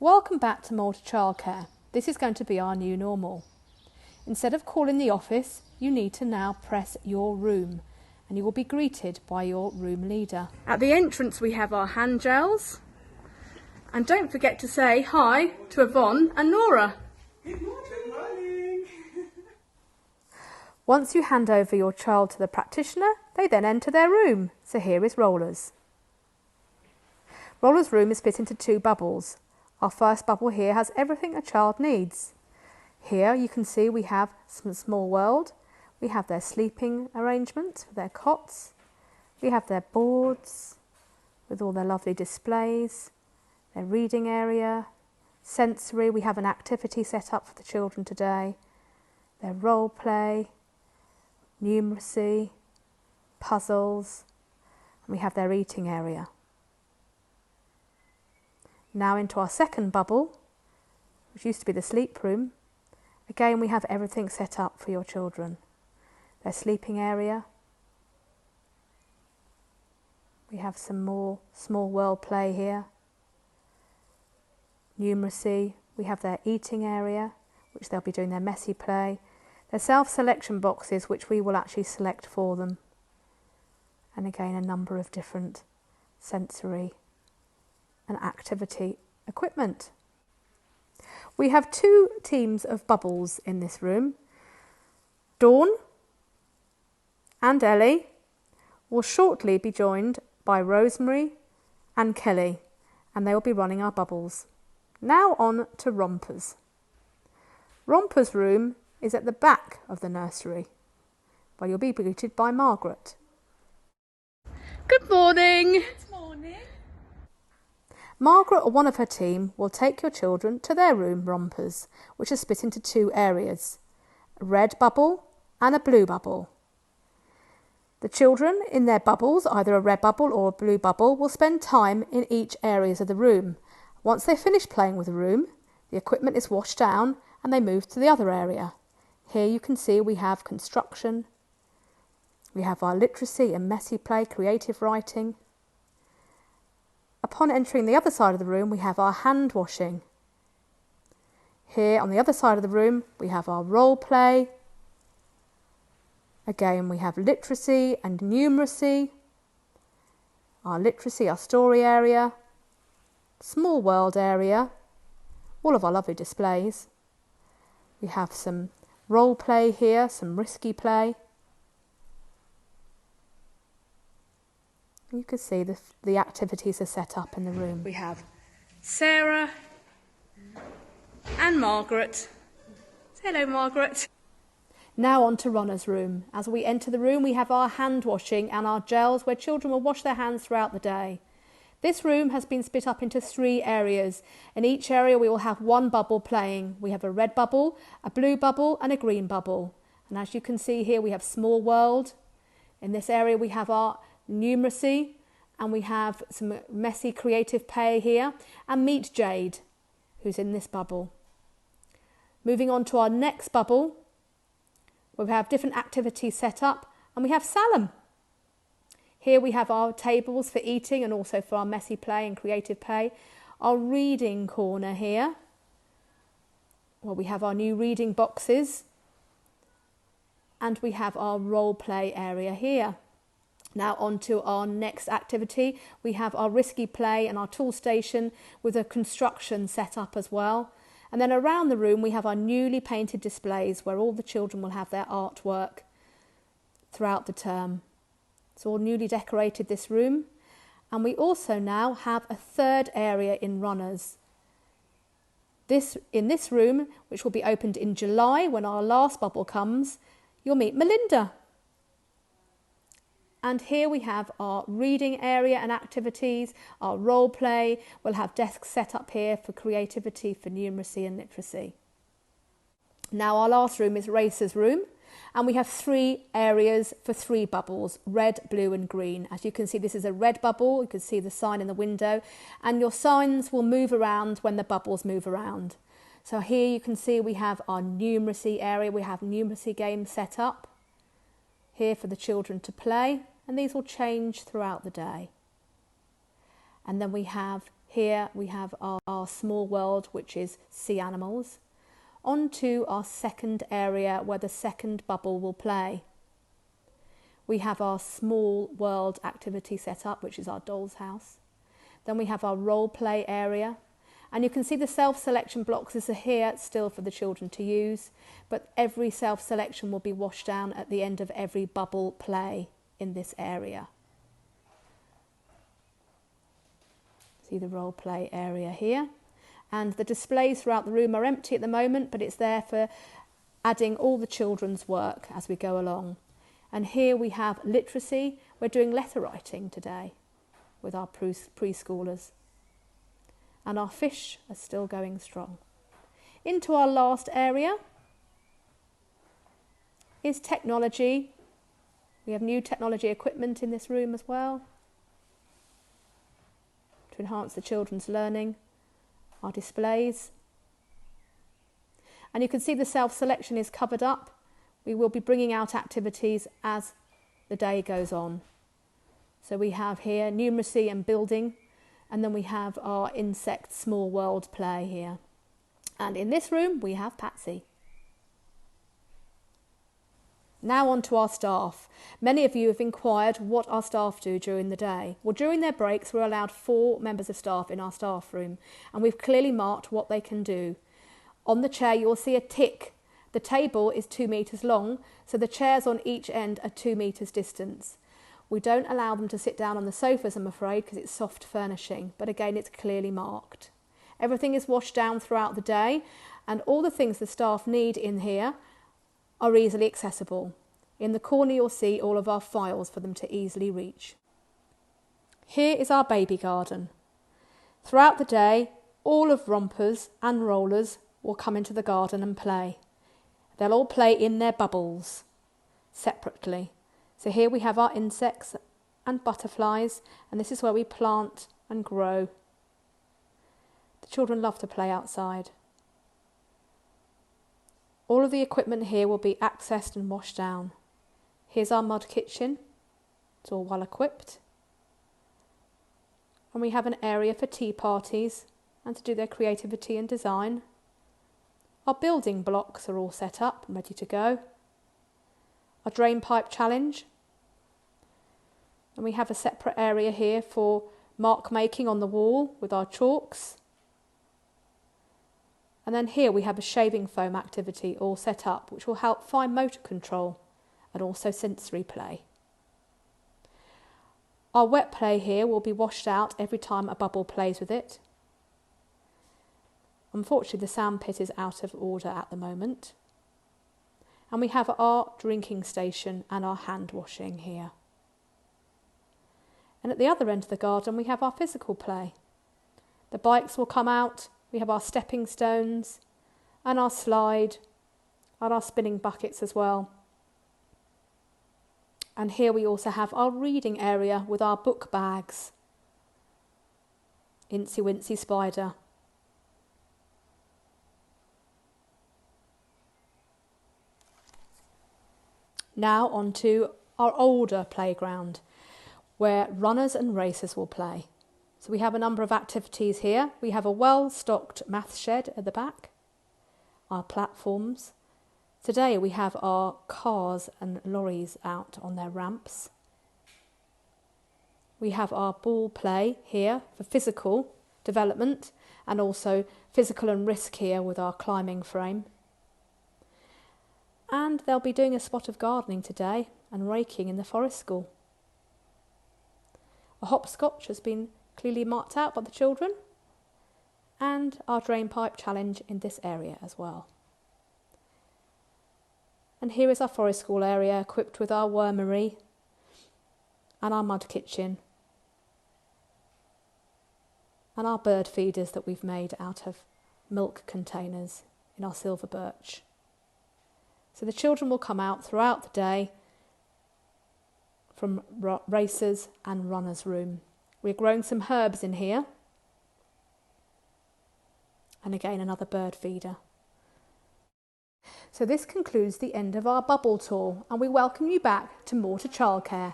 Welcome back to More2Childcare. This is going to be our new normal. Instead of calling the office, you need to now press your room and you will be greeted by your room leader. At the entrance we have our hand gels, and don't forget to say hi to Yvonne and Nora. Good morning. Once you hand over your child to the practitioner, they then enter their room. So here is Roller's. Roller's room is split into two bubbles. Our first bubble here has everything a child needs. Here you can see we have some Small World. We have their sleeping arrangement for their cots. We have their boards with all their lovely displays, their reading area, sensory. We have an activity set up for the children today, their role play, numeracy, puzzles, and we have their eating area. Now into our second bubble, which used to be the sleep room. Again, we have everything set up for your children. Their sleeping area. We have some more Small World play here. Numeracy. We have their eating area, which they'll be doing their messy play. Their self-selection boxes, which we will actually select for them. And again, a number of different sensory and activity equipment. We have two teams of bubbles in this room. Dawn and Ellie will shortly be joined by Rosemary and Kelly, and they will be running our bubbles. Now on to Romper's. Romper's room is at the back of the nursery, where you'll be greeted by Margaret. Good morning. Good morning. Margaret or one of her team will take your children to their room, Rompers, which are split into two areas, a red bubble and a blue bubble. The children in their bubbles, either a red bubble or a blue bubble, will spend time in each areas of the room. Once they finish playing with the room, the equipment is washed down and they move to the other area. Here you can see we have construction, we have our literacy and messy play, creative writing. Upon entering the other side of the room, we have our hand washing. Here on the other side of the room, we have our role play. Again, we have literacy and numeracy. Our literacy, our story area, Small World area, all of our lovely displays. We have some role play here, some risky play. You can see the activities are set up in the room. We have Sarah and Margaret. Say hello, Margaret. Now on to Runner's room. As we enter the room, we have our hand washing and our gels where children will wash their hands throughout the day. This room has been split up into three areas. In each area we will have one bubble playing. We have a red bubble, a blue bubble and a green bubble. And as you can see here, we have Small World. In this area we have our numeracy, and we have some messy creative play here, and Meet Jade, who's in this bubble. Moving on to our next bubble, we have different activities set up, and we have Salem. Here we have our tables for eating and also for our messy play and creative play. Our reading corner here, where we have our new reading boxes, and we have our role play area here. Now on to our next activity. We have our risky play and our tool station with a construction set up as well. And then around the room we have our newly painted displays where all the children will have their artwork throughout the term. It's all newly decorated, this room. And we also now have a third area in Runners. In this room, which will be opened in July when our last bubble comes, you'll meet Melinda. And here we have our reading area and activities, our role play. We'll have desks set up here for creativity, for numeracy and literacy. Now our last room is Racer's room, and we have three areas for three bubbles, red, blue and green. As you can see, this is a red bubble. You can see the sign in the window, and your signs will move around when the bubbles move around. So here you can see we have our numeracy area. We have numeracy games set up here for the children to play. And these will change throughout the day. And then we have Here we have our small world, which is sea animals, onto our second area where the second bubble will play. We have our small world activity set up, which is our doll's house. Then we have our role play area. And you can see the self-selection blocks are here still for the children to use, but every self-selection will be washed down at the end of every bubble play in this area. See the role play area here. And the displays throughout the room are empty at the moment, but it's there for adding all the children's work as we go along. And here we have literacy. We're doing letter writing today with our preschoolers. And our fish are still going strong. Into our last area is technology. We have new technology equipment in this room as well to enhance the children's learning. Our displays. And you can see the self-selection is covered up. We will be bringing out activities as the day goes on. So we have here numeracy and building, and then we have our insect small world play here. And in this room we have Patsy. Now on to our staff. Many of you have inquired what our staff do during the day. Well, during their breaks we're allowed 4 members of staff in our staff room, and we've clearly marked what they can do. On the chair you'll see a tick. The table is 2 metres long, so the chairs on each end are 2 metres distance. We don't allow them to sit down on the sofas, I'm afraid, because it's soft furnishing, but again it's clearly marked. Everything is washed down throughout the day, and all the things the staff need in here are easily accessible. In the corner you'll see all of our files for them to easily reach. Here is our baby garden. Throughout the day, all of Rompers and Rollers will come into the garden and play. They'll all play in their bubbles separately. So here we have our insects and butterflies, and this is where we plant and grow. The children love to play outside. All of the equipment here will be accessed and washed down. Here's our mud kitchen. It's all well equipped. And we have an area for tea parties and to do their creativity and design. Our building blocks are all set up and ready to go. Our drain pipe challenge. And we have a separate area here for mark making on the wall with our chalks. And then here we have a shaving foam activity all set up, which will help fine motor control and also sensory play. Our wet play here will be washed out every time a bubble plays with it. Unfortunately, the sand pit is out of order at the moment. And we have our drinking station and our hand washing here. And at the other end of the garden, we have our physical play. The bikes will come out. We have our stepping stones and our slide and our spinning buckets as well. And here we also have our reading area with our book bags. Incy Wincy Spider. Now on to our older playground, where runners and racers will play. So we have a number of activities here. We have a well-stocked maths shed at the back, our platforms. Today we have our cars and lorries out on their ramps. We have our ball play here for physical development and also physical and risk here with our climbing frame. And they'll be doing a spot of gardening today and raking in the forest school. A hopscotch has been clearly marked out by the children, and our drain pipe challenge in this area as well. And here is our forest school area equipped with our wormery and our mud kitchen and our bird feeders that we've made out of milk containers in our silver birch. So the children will come out throughout the day from racers and runners' room. We're growing some herbs in here. And again, another bird feeder. So this concludes the end of our bubble tour, and we welcome you back to More2Childcare.